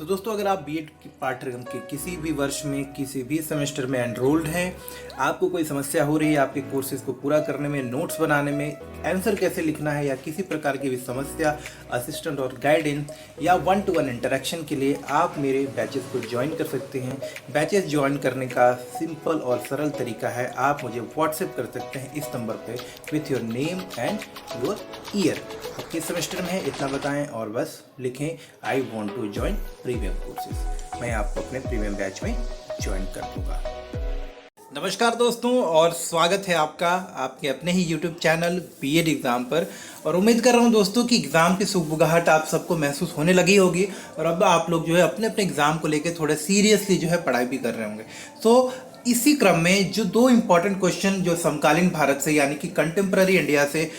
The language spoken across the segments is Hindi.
तो दोस्तों, अगर आप बीएड की पाठ्यक्रम के किसी भी वर्ष में किसी भी सेमेस्टर में एनरोल्ड हैं, आपको कोई समस्या हो रही है आपके कोर्सेज को पूरा करने में, नोट्स बनाने में, आंसर कैसे लिखना है या किसी प्रकार की भी समस्या, असिस्टेंट और गाइडेंस या 1-to-1 इंटरेक्शन के लिए आप मेरे बैचेस को ज्वाइन कर सकते हैं। बैचेस ज्वाइन करने का सिंपल और सरल तरीका है, आप मुझे व्हाट्सएप कर सकते हैं इस नंबर पे with your name and your year. आप किस सेमेस्टर में है इतना बताएं और बस लिखें I want to join premium courses. मैं आपको अपने प्रीमियम बैच में ज्वाइन कर दूंगा। नमस्कार दोस्तों, और स्वागत है आपका आपके अपने ही YouTube चैनल बीएड एग्ज़ाम पर। और उम्मीद कर रहा हूं दोस्तों कि एग्ज़ाम की सुगबुगाहट आप सबको महसूस होने लगी होगी और अब आप लोग जो है अपने अपने एग्ज़ाम को लेकर थोड़े सीरियसली जो है पढ़ाई भी कर रहे होंगे। तो इसी क्रम में जो दो इम्पॉर्टेंट क्वेश्चन जो समकालीन भारत से यानी कि कंटेम्प्रेरी इंडिया से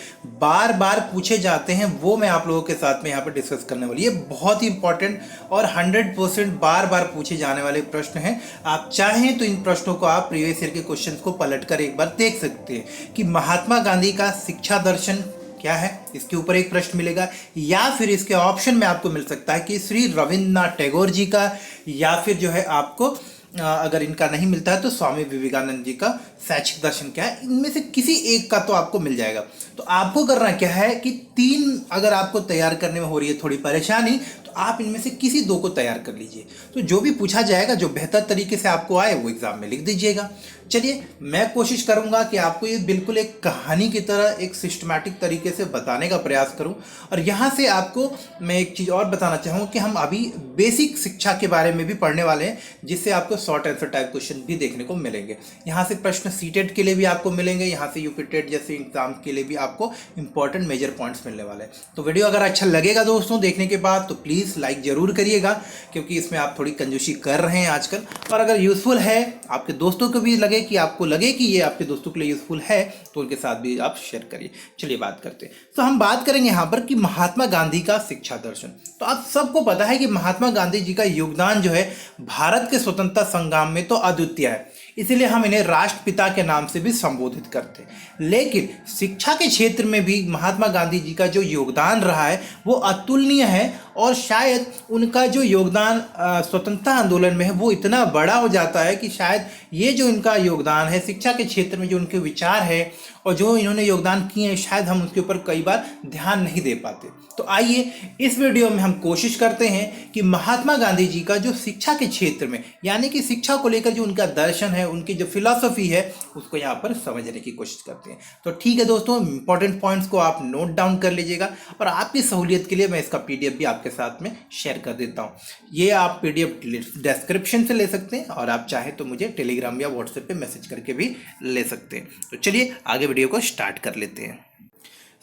बार बार पूछे जाते हैं वो मैं आप लोगों के साथ में यहाँ पर डिस्कस करने वाली। ये बहुत ही इंपॉर्टेंट और 100% बार बार पूछे जाने वाले प्रश्न हैं। आप चाहें तो इन प्रश्नों को आप प्रीवियस ईयर के क्वेश्चन को पलट कर एक बार देख सकते हैं कि महात्मा गांधी का शिक्षा दर्शन क्या है, इसके ऊपर एक प्रश्न मिलेगा, या फिर इसके ऑप्शन में आपको मिल सकता है कि श्री रविन्द्रनाथ टैगोर जी का, या फिर जो है आपको अगर इनका नहीं मिलता है तो स्वामी विवेकानंद जी का शैक्षिक दर्शन क्या है। इनमें से किसी एक का तो आपको मिल जाएगा। तो आपको करना क्या है कि 3 अगर आपको तैयार करने में हो रही है थोड़ी परेशानी तो आप इनमें से किसी 2 को तैयार कर लीजिए। तो जो भी पूछा जाएगा, जो बेहतर तरीके से आपको आए वो एग्जाम में लिख दीजिएगा। चलिए, मैं कोशिश करूंगा कि आपको ये बिल्कुल एक कहानी की तरह एक सिस्टमैटिक तरीके से बताने का प्रयास करूं। और यहाँ से आपको मैं एक चीज़ और बताना चाहूँगा कि हम अभी बेसिक शिक्षा के बारे में भी पढ़ने वाले हैं, जिससे आपको शॉर्ट आंसर टाइप क्वेश्चन भी देखने को मिलेंगे। यहाँ से प्रश्न सीटेट के लिए भी आपको मिलेंगे, यहाँ से यूपी टेट जैसे एग्जाम के लिए भी आपको इंपॉर्टेंट मेजर पॉइंट्स मिलने वाले हैं। तो वीडियो अगर अच्छा लगेगा दोस्तों देखने के बाद तो प्लीज़ लाइक जरूर करिएगा, क्योंकि इसमें आप थोड़ी कंजूसी कर रहे हैं आजकल। और अगर यूजफुल है, आपके दोस्तों को भी लगे कि आपको लगे कि ये आपके दोस्तों के लिए यूजफुल है, तो उनके साथ भी आप शेयर करिए। चलिए बात करते हैं। तो हम बात करेंगे यहाँ पर कि महात्मा गांधी का शिक्षा दर्शन। तो आप सबको पता है कि महात्मा गांधी जी का योगदान जो है भारत के स्वतंत्रता संग्राम में तो अद्वितीय है, इसीलिए हम इन्हें राष्ट्रपिता के नाम से भी संबोधित करते हैं। लेकिन शिक्षा के क्षेत्र में भी महात्मा गांधी जी का जो योगदान रहा है वो अतुलनीय है, और शायद उनका जो योगदान स्वतंत्रता आंदोलन में है वो इतना बड़ा हो जाता है कि शायद ये जो इनका योगदान है शिक्षा के क्षेत्र में, जो उनके विचार है और जो इन्होंने योगदान किए हैं, शायद हम उसके ऊपर कई बार ध्यान नहीं दे पाते। तो आइए इस वीडियो में हम कोशिश करते हैं कि महात्मा गांधी जी का जो शिक्षा के क्षेत्र में यानी कि शिक्षा को लेकर जो उनका दर्शन है, उनकी जो फिलॉसफी है, उसको यहाँ पर समझने की कोशिश करते हैं। तो ठीक है दोस्तों, इंपॉर्टेंट पॉइंट्स को आप नोट डाउन कर लीजिएगा, और आपकी सहूलियत के लिए मैं इसका पीडीएफ भी आपके साथ में शेयर कर देता हूँ। ये आप पीडीएफ डिस्क्रिप्शन से ले सकते हैं, और आप चाहें तो मुझे टेलीग्राम या व्हाट्सएप पे मैसेज करके भी ले सकते हैं। तो चलिए आगे वीडियो को स्टार्ट कर लेते हैं।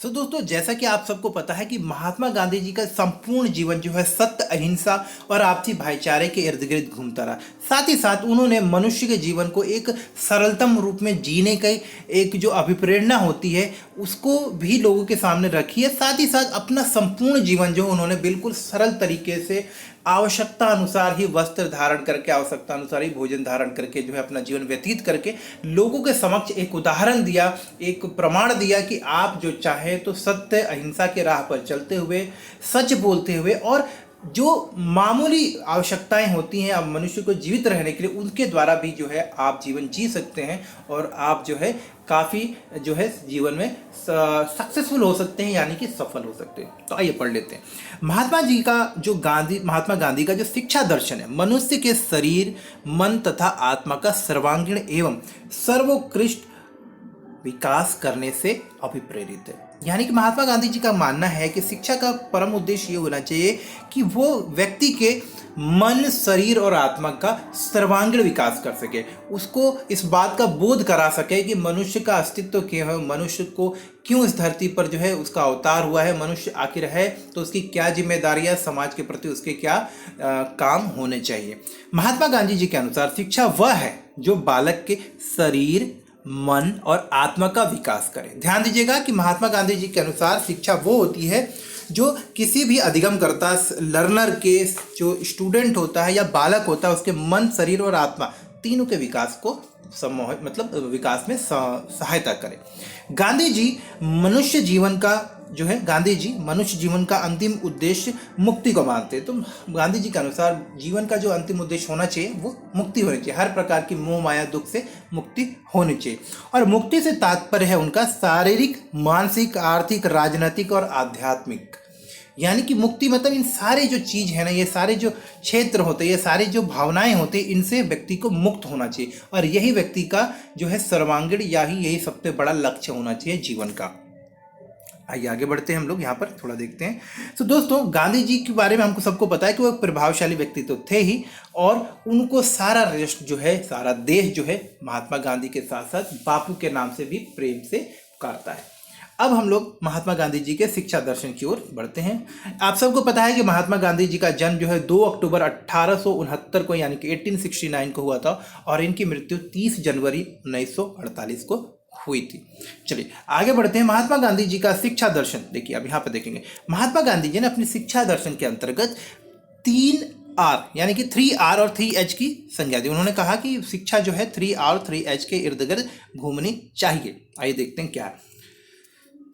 तो दोस्तों, जैसा कि आप सबको पता है कि महात्मा गांधी जी का संपूर्ण जीवन जो है सत्य, अहिंसा और आपसी भाईचारे के इर्द गिर्द घूमता रहा। साथ ही साथ उन्होंने मनुष्य के जीवन को एक सरलतम रूप में जीने की एक जो अभिप्रेरणा होती है उसको भी लोगों के सामने रखी है। साथ ही साथ अपना संपूर्ण जीवन जो उन्होंने बिल्कुल सरल तरीके से आवश्यकता अनुसार ही वस्त्र धारण करके, आवश्यकता अनुसार ही भोजन धारण करके जो है अपना जीवन व्यतीत करके लोगों के समक्ष एक उदाहरण दिया, एक प्रमाण दिया कि आप जो चाहे तो सत्य अहिंसा के राह पर चलते हुए, सच बोलते हुए, और जो मामूली आवश्यकताएं होती हैं अब मनुष्य को जीवित रहने के लिए, उनके द्वारा भी जो है आप जीवन जी सकते हैं, और आप जो है काफ़ी जो है जीवन में सक्सेसफुल हो सकते हैं, यानी कि सफल हो सकते हैं। तो आइए पढ़ लेते हैं। महात्मा गांधी का जो शिक्षा दर्शन है मनुष्य के शरीर, मन तथा आत्मा का सर्वांगीण एवं सर्वोत्कृष्ट विकास करने से अभिप्रेरित है। यानी कि महात्मा गांधी जी का मानना है कि शिक्षा का परम उद्देश्य ये होना चाहिए कि वो व्यक्ति के मन, शरीर और आत्मा का सर्वांगीण विकास कर सके, उसको इस बात का बोध करा सके कि मनुष्य का अस्तित्व क्यों है, मनुष्य को क्यों इस धरती पर जो है उसका अवतार हुआ है, मनुष्य आखिर है तो उसकी क्या जिम्मेदारियां, समाज के प्रति उसके क्या काम होने चाहिए। महात्मा गांधी जी के अनुसार शिक्षा वह है जो बालक के शरीर, मन और आत्मा का विकास करें। ध्यान दीजिएगा कि महात्मा गांधी जी के अनुसार शिक्षा वो होती है जो किसी भी अधिगमकर्ता लर्नर के जो स्टूडेंट होता है या बालक होता है उसके मन, शरीर और आत्मा तीनों के विकास को विकास में सहायता करे। गांधी जी मनुष्य जीवन का जो है गांधी जी मनुष्य जीवन का अंतिम उद्देश्य मुक्ति को मानते हैं। तो गांधी जी के अनुसार जीवन का जो अंतिम उद्देश्य होना चाहिए वो मुक्ति होनी चाहिए, हर प्रकार की मोह माया दुख से मुक्ति होनी चाहिए। और मुक्ति से तात्पर्य है उनका शारीरिक, मानसिक, आर्थिक, राजनीतिक और आध्यात्मिक। यानी कि मुक्ति मतलब इन सारे जो चीज़ है ना, ये सारे जो क्षेत्र होते हैं, ये सारे जो भावनाएं होते हैं, इनसे व्यक्ति को मुक्त होना चाहिए। और यही व्यक्ति का जो है सर्वांगीण या ही यही सबसे बड़ा लक्ष्य होना चाहिए जीवन का। आइए आगे बढ़ते हैं, हम लोग यहाँ पर थोड़ा देखते हैं। तो दोस्तों गांधी जी के बारे में हमको सबको पता है कि वो एक प्रभावशाली व्यक्ति तो थे ही, और उनको सारा राष्ट्र जो है, सारा देश जो है महात्मा गांधी के साथ साथ बापू के नाम से भी प्रेम से पुकारता है। अब हम लोग महात्मा गांधी जी के शिक्षा दर्शन की ओर बढ़ते हैं। आप सबको पता है कि महात्मा गांधी जी का जन्म जो है 2 अक्टूबर 1869 को यानी कि 1869 को हुआ था, और इनकी मृत्यु 30 जनवरी 1948 को हुई थी। चलिए आगे बढ़ते हैं। महात्मा गांधी जी का शिक्षा दर्शन देखिए, अब यहाँ पर देखेंगे महात्मा गांधी जी ने अपनी शिक्षा दर्शन के अंतर्गत 3R यानी कि 3R और 3H की संज्ञा दी। उन्होंने कहा कि शिक्षा जो है 3R और 3H के इर्द गिर्द घूमनी चाहिए। आइए देखते हैं क्या है।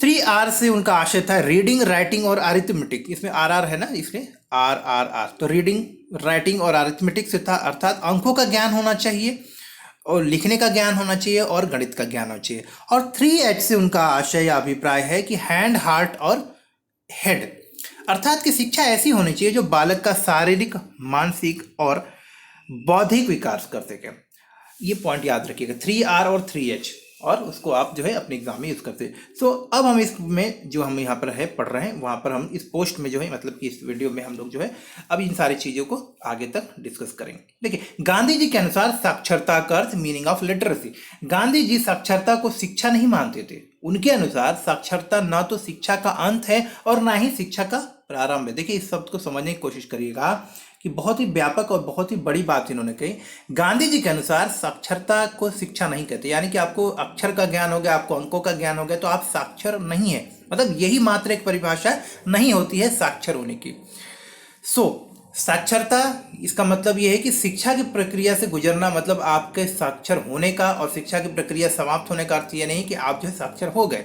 3R से उनका आशय था रीडिंग, राइटिंग और अरिथमेटिक। इसमें RR है ना, इसलिए RRR। तो रीडिंग, राइटिंग और अरिथमेटिक से था, अर्थात अंकों का ज्ञान होना चाहिए और लिखने का ज्ञान होना चाहिए और गणित का ज्ञान होना चाहिए। और 3H से उनका आशय या अभिप्राय है कि हैंड, हार्ट और हेड, अर्थात कि शिक्षा ऐसी होनी चाहिए जो बालक का शारीरिक, मानसिक और बौद्धिक विकास कर सके। ये पॉइंट याद रखिएगा, 3R और 3H, और उसको आप जो है अपने एग्जाम में यूज करते हैं। सो अब हम इसमें जो हम यहाँ पर है पढ़ रहे हैं, वहाँ पर हम इस पोस्ट में जो है मतलब कि इस वीडियो में हम लोग जो है अब इन सारी चीज़ों को आगे तक डिस्कस करेंगे। देखिए गांधी जी के अनुसार साक्षरता का अर्थ meaning of literacy. Gandhi ji साक्षरता को शिक्षा नहीं मानते थे। उनके अनुसार साक्षरता ना तो शिक्षा का अंत है और ना ही शिक्षा का प्रारंभ है। देखिए इस शब्द को समझने की कोशिश करिएगा कि बहुत ही व्यापक और बहुत ही बड़ी बात इन्होंने कही। गांधी जी के अनुसार साक्षरता को शिक्षा नहीं कहते, यानी कि आपको अक्षर का ज्ञान हो गया, आपको अंकों का ज्ञान हो गया तो आप साक्षर नहीं है, मतलब यही मात्र एक परिभाषा नहीं होती है साक्षर होने की। साक्षरता इसका मतलब यह है कि शिक्षा की प्रक्रिया से गुजरना, मतलब आपके साक्षर होने का, और शिक्षा की प्रक्रिया समाप्त होने का अर्थ यह नहीं कि आप जो है साक्षर हो गए।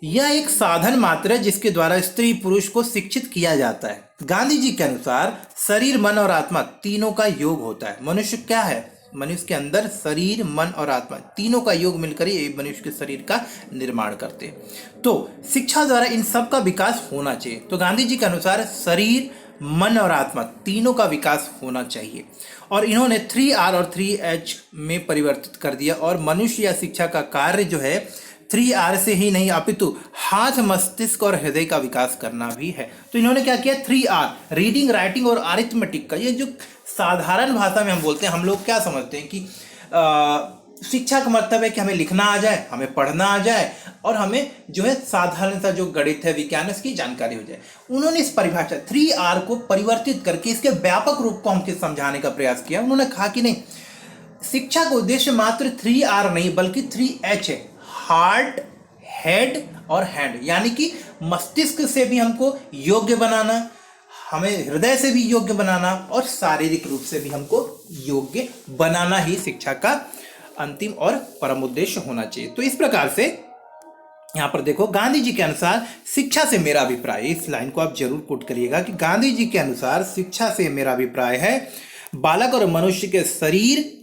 यह एक साधन मात्र है जिसके द्वारा स्त्री पुरुष को शिक्षित किया जाता है। गांधी जी के अनुसार शरीर, मन और आत्मा तीनों का योग होता है। मनुष्य क्या है? मनुष्य के अंदर शरीर, मन और आत्मा तीनों का योग मिलकर ही मनुष्य के शरीर का निर्माण करते हैं। तो शिक्षा द्वारा इन सब का विकास होना चाहिए। तो गांधी जी के अनुसार शरीर, मन और आत्मा तीनों का विकास होना चाहिए, और इन्होंने 3R और 3H में परिवर्तित कर दिया। और मनुष्य या शिक्षा का कार्य जो है 3R से ही नहीं अपितु हाथ, मस्तिष्क और हृदय का विकास करना भी है। तो इन्होंने क्या किया? 3R रीडिंग, राइटिंग और अरिथमेटिक का, ये जो साधारण भाषा में हम बोलते हैं, हम लोग क्या समझते हैं कि शिक्षा का मतलब है कि हमें लिखना आ जाए, हमें पढ़ना आ जाए और हमें जो है साधारण सा जो गणित है, विज्ञान, इसकी जानकारी हो जाए। उन्होंने इस परिभाषा 3R को परिवर्तित करके इसके व्यापक रूप को हमको समझाने का प्रयास किया। उन्होंने कहा कि नहीं, शिक्षा का उद्देश्य मात्र 3R नहीं बल्कि 3H है, हार्ट, हेड और हैंड, यानी कि मस्तिष्क से भी हमको योग्य बनाना, हमें हृदय से भी योग्य बनाना और शारीरिक रूप से भी हमको योग्य बनाना ही शिक्षा का अंतिम और परम उद्देश्य होना चाहिए। तो इस प्रकार से यहाँ पर देखो, गांधी जी के अनुसार शिक्षा से मेरा अभिप्राय, इस लाइन को आप जरूर कोट करिएगा कि गांधी जी के अनुसार शिक्षा से मेरा अभिप्राय है बालक और मनुष्य के शरीर,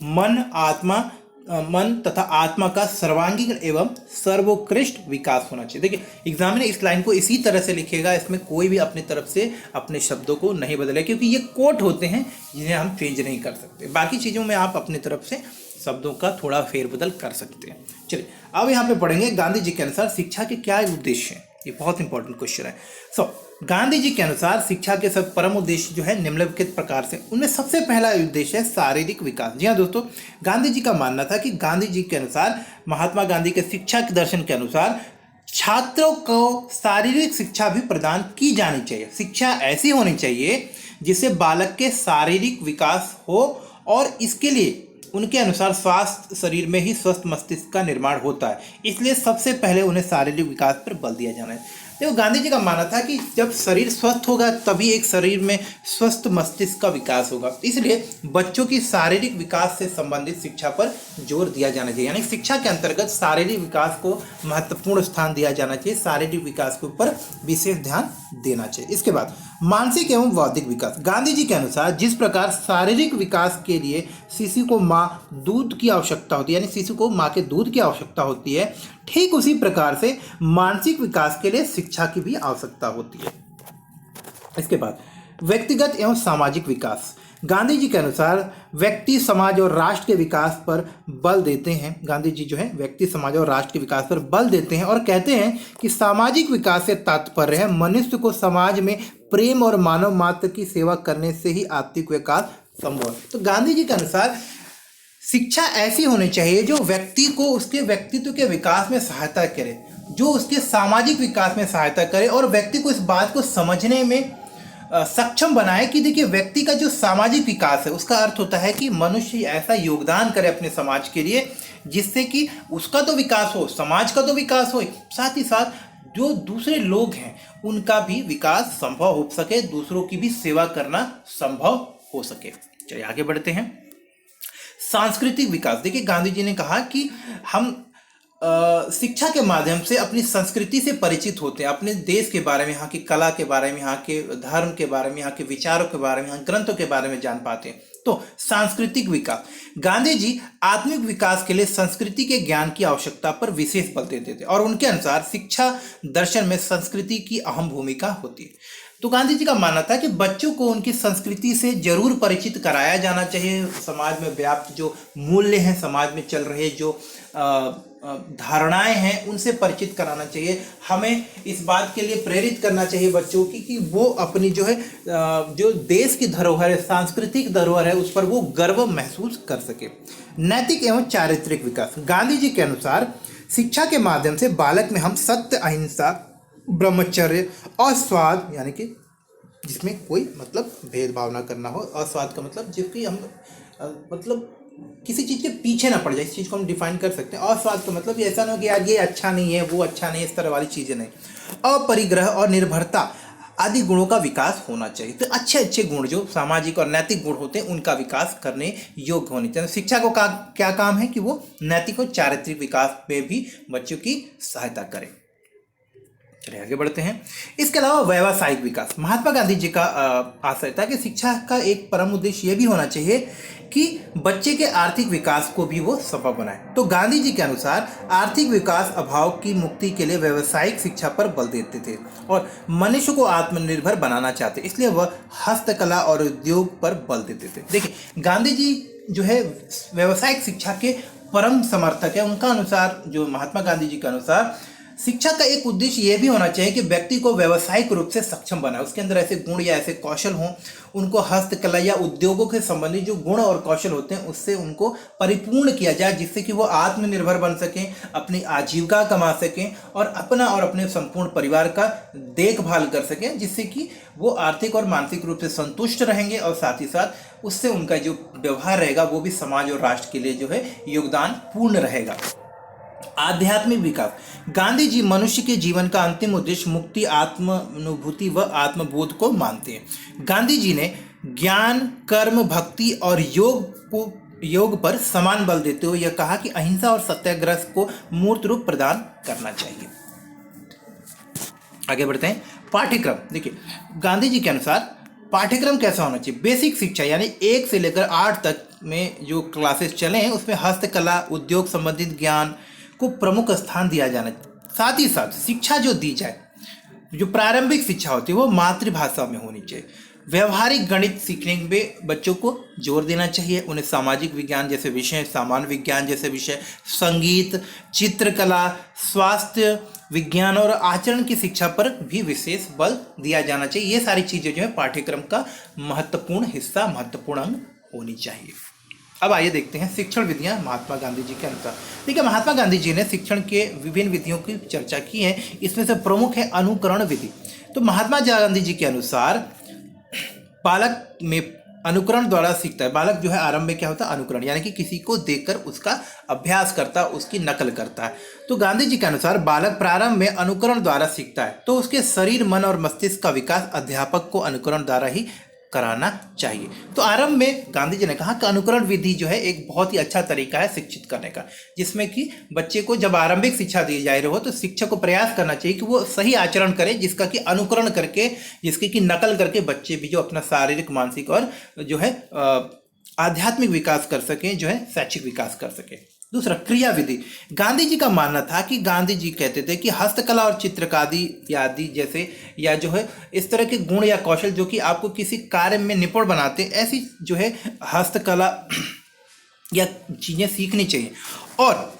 मन तथा आत्मा का सर्वांगीण एवं सर्वोत्कृष्ट विकास होना चाहिए। देखिए एग्जाम में इस लाइन को इसी तरह से लिखेगा, इसमें कोई भी अपनी तरफ से अपने शब्दों को नहीं बदले, क्योंकि ये कोट होते हैं जिन्हें हम चेंज नहीं कर सकते। बाकी चीज़ों में आप अपनी तरफ से शब्दों का थोड़ा फेरबदल कर सकते हैं। चलिए अब यहाँ पे पढ़ेंगे गांधी जी के अनुसार शिक्षा के क्या उद्देश्य हैं। ये बहुत इंपॉर्टेंट क्वेश्चन है। गांधी जी के अनुसार शिक्षा के सब परम उद्देश्य जो है निम्नलिखित प्रकार से, उनमें सबसे पहला उद्देश्य है शारीरिक विकास। जी हाँ दोस्तों, गांधी जी का मानना था कि गांधी जी के अनुसार, महात्मा गांधी के शिक्षा के दर्शन के अनुसार छात्रों को शारीरिक शिक्षा भी प्रदान की जानी चाहिए। शिक्षा ऐसी होनी चाहिए जिससे बालक के शारीरिक विकास हो, और इसके लिए उनके अनुसार स्वास्थ्य शरीर में ही स्वस्थ मस्तिष्क का निर्माण होता है। इसलिए सबसे पहले उन्हें शारीरिक विकास पर बल दिया जाना है। देखो गांधी जी का मानना था कि जब शरीर स्वस्थ होगा तभी एक शरीर में स्वस्थ मस्तिष्क का विकास होगा, इसलिए बच्चों की शारीरिक विकास से संबंधित शिक्षा पर जोर दिया जाना चाहिए। यानी शिक्षा के अंतर्गत शारीरिक विकास को महत्वपूर्ण स्थान दिया जाना चाहिए, शारीरिक विकास के ऊपर विशेष ध्यान देना चाहिए। इसके बाद मानसिक एवं बौद्धिक विकास। गांधी जी के अनुसार जिस प्रकार शारीरिक विकास के लिए शिशु को माँ दूध की आवश्यकता होती है, यानी शिशु को माँ के दूध की आवश्यकता होती है, ठीक उसी प्रकार से मानसिक विकास के लिए शिक्षा की भी आवश्यकता होती है। इसके बाद व्यक्तिगत एवं सामाजिक विकास। गांधी जी के अनुसार व्यक्ति, समाज और राष्ट्र के विकास पर बल देते हैं। गांधी जी जो है व्यक्ति, समाज और राष्ट्र के विकास पर बल देते हैं और कहते हैं कि सामाजिक विकास से तात्पर्य है मनुष्य को समाज में प्रेम और मानव मात्र की सेवा करने से ही आत्मिक विकास संभव है। तो गांधी जी के अनुसार शिक्षा ऐसी होनी चाहिए जो व्यक्ति को उसके व्यक्तित्व के विकास में सहायता करे, जो उसके सामाजिक विकास में सहायता करे और व्यक्ति को इस बात को समझने में सक्षम बनाए कि देखिए व्यक्ति का जो सामाजिक विकास है उसका अर्थ होता है कि मनुष्य ऐसा योगदान करे अपने समाज के लिए जिससे कि उसका तो विकास हो, समाज का तो विकास हो, साथ ही साथ जो दूसरे लोग हैं उनका भी विकास संभव हो सके, दूसरों की भी सेवा करना संभव हो सके। चलिए आगे बढ़ते हैं। सांस्कृतिक विकास। देखिए गांधी जी ने कहा कि हम शिक्षा के माध्यम से अपनी संस्कृति से परिचित होते हैं, अपने देश के बारे में, यहाँ की कला के बारे में, यहाँ के धर्म के बारे में, यहाँ के विचारों के बारे में, यहाँ ग्रंथों के बारे में जान पाते हैं। तो सांस्कृतिक विकास। गांधी जी आत्मिक विकास के लिए संस्कृति के ज्ञान की आवश्यकता पर विशेष बल देते थे और उनके अनुसार शिक्षा दर्शन में संस्कृति की अहम भूमिका होती है। तो गांधी जी का मानना था कि बच्चों को उनकी संस्कृति से जरूर परिचित कराया जाना चाहिए। समाज में व्याप्त जो मूल्य हैं, समाज में चल रहे जो धारणाएं हैं उनसे परिचित कराना चाहिए। हमें इस बात के लिए प्रेरित करना चाहिए बच्चों की कि वो अपनी जो है जो देश की धरोहर है, सांस्कृतिक धरोहर है, उस पर वो गर्व महसूस कर सके। नैतिक एवं चारित्रिक विकास। गांधी जी के अनुसार शिक्षा के माध्यम से बालक में हम सत्य, अहिंसा, ब्रह्मचर्य और स्वाद, यानी कि जिसमें कोई मतलब भेदभाव ना करना हो, और स्वाद का मतलब जिसकी हम मतलब किसी चीज़ के पीछे ना पड़ जाए, इस चीज़ को हम डिफाइन कर सकते हैं। और स्वाद का मतलब ऐसा ना हो कि यार ये अच्छा नहीं है, वो अच्छा नहीं है, इस तरह वाली चीज़ें नहीं। अपरिग्रह और निर्भरता आदि गुणों का विकास होना चाहिए। तो अच्छे अच्छे गुण जो सामाजिक और नैतिक गुण होते हैं उनका विकास करने योग्य होनी चाहिए। शिक्षा को क्या काम है कि वो नैतिक और चारित्रिक विकास में भी बच्चों की सहायता करे। चलिए आगे बढ़ते हैं। इसके अलावा व्यावसायिक विकास। महात्मा गांधी जी का आशय था कि शिक्षा का एक परम उद्देश्य यह भी होना चाहिए कि बच्चे के आर्थिक विकास को भी वो संभव बनाए। तो गांधी जी के अनुसार आर्थिक विकास अभाव की मुक्ति के लिए व्यावसायिक शिक्षा पर बल देते थे और मनुष्य को आत्मनिर्भर बनाना चाहते, इसलिए वह हस्तकला और उद्योग पर बल देते थे। देखिए गांधी जी जो है व्यावसायिक शिक्षा के परम समर्थक है। उनका अनुसार, जो महात्मा गांधी जी के अनुसार, शिक्षा का एक उद्देश्य यह भी होना चाहिए कि व्यक्ति को व्यावसायिक रूप से सक्षम बनाए, उसके अंदर ऐसे गुण या ऐसे कौशल हों, उनको हस्तकला या उद्योगों के संबंधित जो गुण और कौशल होते हैं उससे उनको परिपूर्ण किया जाए, जिससे कि वो आत्मनिर्भर बन सकें, अपनी आजीविका कमा सकें और अपना और अपने संपूर्ण परिवार का देखभाल कर सकें, जिससे कि वो आर्थिक और मानसिक रूप से संतुष्ट रहेंगे और साथ ही साथ उससे उनका जो व्यवहार रहेगा वो भी समाज और राष्ट्र के लिए जो है योगदान पूर्ण रहेगा। आध्यात्मिक विकास। गांधी जी मनुष्य के जीवन का अंतिम उद्देश्य मुक्ति, आत्मानुभूति व आत्मबोध को मानते हैं। गांधी जी ने ज्ञान, कर्म, भक्ति और योग पर समान बल देते हुए यह कहा कि अहिंसा और सत्याग्रह को मूर्त रूप प्रदान करना चाहिए। आगे बढ़ते हैं। पाठ्यक्रम। देखिए गांधी जी के अनुसार पाठ्यक्रम कैसा होना चाहिए? बेसिक शिक्षा यानी 1 से लेकर 8 तक में जो क्लासेस चले हैं उसमें हस्तकला, उद्योग संबंधित ज्ञान को प्रमुख स्थान दिया जाना चाहिए। साथ ही साथ शिक्षा जो दी जाए, जो प्रारंभिक शिक्षा होती है वो मातृभाषा में होनी चाहिए। व्यवहारिक गणित सीखने में बच्चों को जोर देना चाहिए। उन्हें सामाजिक विज्ञान जैसे विषय, सामान्य विज्ञान जैसे विषय, संगीत, चित्रकला, स्वास्थ्य विज्ञान और आचरण की शिक्षा पर भी विशेष बल दिया जाना चाहिए। ये सारी चीज़ें जो है पाठ्यक्रम का महत्वपूर्ण हिस्सा, महत्वपूर्ण अंग होनी चाहिए। अब आइए देखते हैं शिक्षण विधियां महात्मा गांधी जी के अनुसार। देखिए महात्मा गांधी जी ने शिक्षण के विभिन्न विधियों की चर्चा की है, इसमें से प्रमुख है अनुकरण विधि। तो महात्मा गांधी जी के अनुसार बालक में अनुकरण द्वारा सीखता है। बालक जो है आरंभ में क्या होता है, अनुकरण, यानी कि किसी को देखकर उसका अभ्यास करता है, उसकी नकल करता है। तो गांधी जी के अनुसार बालक प्रारंभ में अनुकरण द्वारा सीखता है, तो उसके शरीर, मन और मस्तिष्क का विकास अध्यापक को अनुकरण द्वारा ही कराना चाहिए। तो आरंभ में गांधी जी ने कहा कि अनुकरण विधि जो है एक बहुत ही अच्छा तरीका है शिक्षित करने का, जिसमें कि बच्चे को जब आरंभिक शिक्षा दी जा रही हो तो शिक्षक को प्रयास करना चाहिए कि वो सही आचरण करे, जिसका कि अनुकरण करके, जिसकी कि नकल करके बच्चे भी जो अपना शारीरिक, मानसिक और जो है आध्यात्मिक विकास कर सकें, जो है शैक्षिक विकास कर सकें। दूसरा, क्रिया विधि। गांधी जी का मानना था कि गांधी जी कहते थे कि हस्तकला और चित्रकारी आदि जैसे, या जो है इस तरह के गुण या कौशल जो कि आपको किसी कार्य में निपुण बनाते हैं, ऐसी जो है हस्तकला या चीज़ें सीखनी चाहिए, और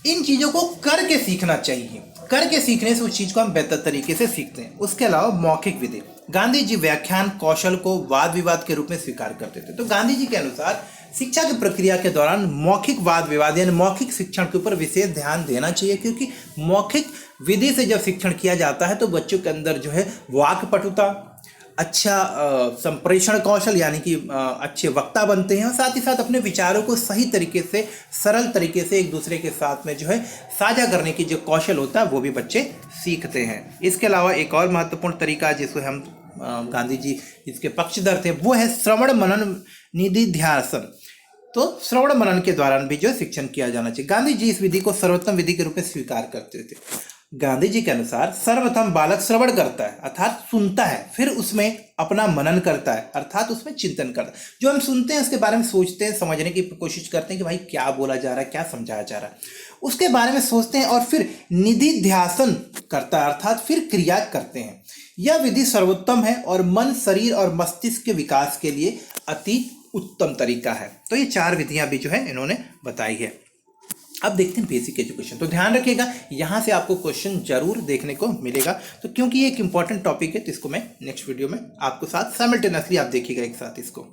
इन चीज़ों को करके सीखना चाहिए। करके सीखने से उस चीज़ को हम बेहतर तरीके से सीखते हैं। उसके अलावा मौखिक विधि। गांधी जी व्याख्यान कौशल को वाद विवाद के रूप में स्वीकार करते थे। तो गांधी जी के अनुसार शिक्षा की प्रक्रिया के दौरान मौखिक वाद विवाद यानी मौखिक शिक्षण के ऊपर विशेष ध्यान देना चाहिए, क्योंकि मौखिक विधि से जब शिक्षण किया जाता है तो बच्चों के अंदर जो है वाक् पटुता, अच्छा संप्रेषण कौशल यानी कि अच्छे वक्ता बनते हैं, और साथ ही साथ अपने विचारों को सही तरीके से, सरल तरीके से एक दूसरे के साथ में जो है साझा करने की जो कौशल होता है वो भी बच्चे सीखते हैं। इसके अलावा एक और महत्वपूर्ण तरीका जिसको हम गांधी जी इसके पक्षधर थे, वो है श्रवण मनन निधिध्यासन। तो श्रवण मनन के दौरान भी जो शिक्षण किया जाना चाहिए। गांधी जी इस विधि को सर्वोत्तम विधि के रूप में स्वीकार करते थे। गांधी जी के अनुसार सर्वप्रथम बालक श्रवण करता है, अर्थात सुनता है, फिर उसमें अपना मनन करता है, अर्थात उसमें चिंतन करता है। जो हम सुनते हैं उसके बारे में सोचते हैं, समझने की कोशिश करते हैं कि भाई क्या बोला जा रहा है, क्या समझाया जा रहा है, उसके बारे में सोचते हैं, और फिर निधिध्यासन करता है, अर्थात फिर क्रिया करते हैं। यह विधि सर्वोत्तम है और मन, शरीर और मस्तिष्क के विकास के लिए अति उत्तम तरीका है। तो ये 4 विधियां भी जो है इन्होंने बताई है। अब देखते हैं बेसिक एजुकेशन। तो ध्यान रखिएगा, यहाँ से आपको क्वेश्चन जरूर देखने को मिलेगा, तो क्योंकि ये एक इंपॉर्टेंट टॉपिक है, तो इसको मैं नेक्स्ट वीडियो में आपको साथ साइमल्टेनियसली आप देखिएगा एक साथ इसको।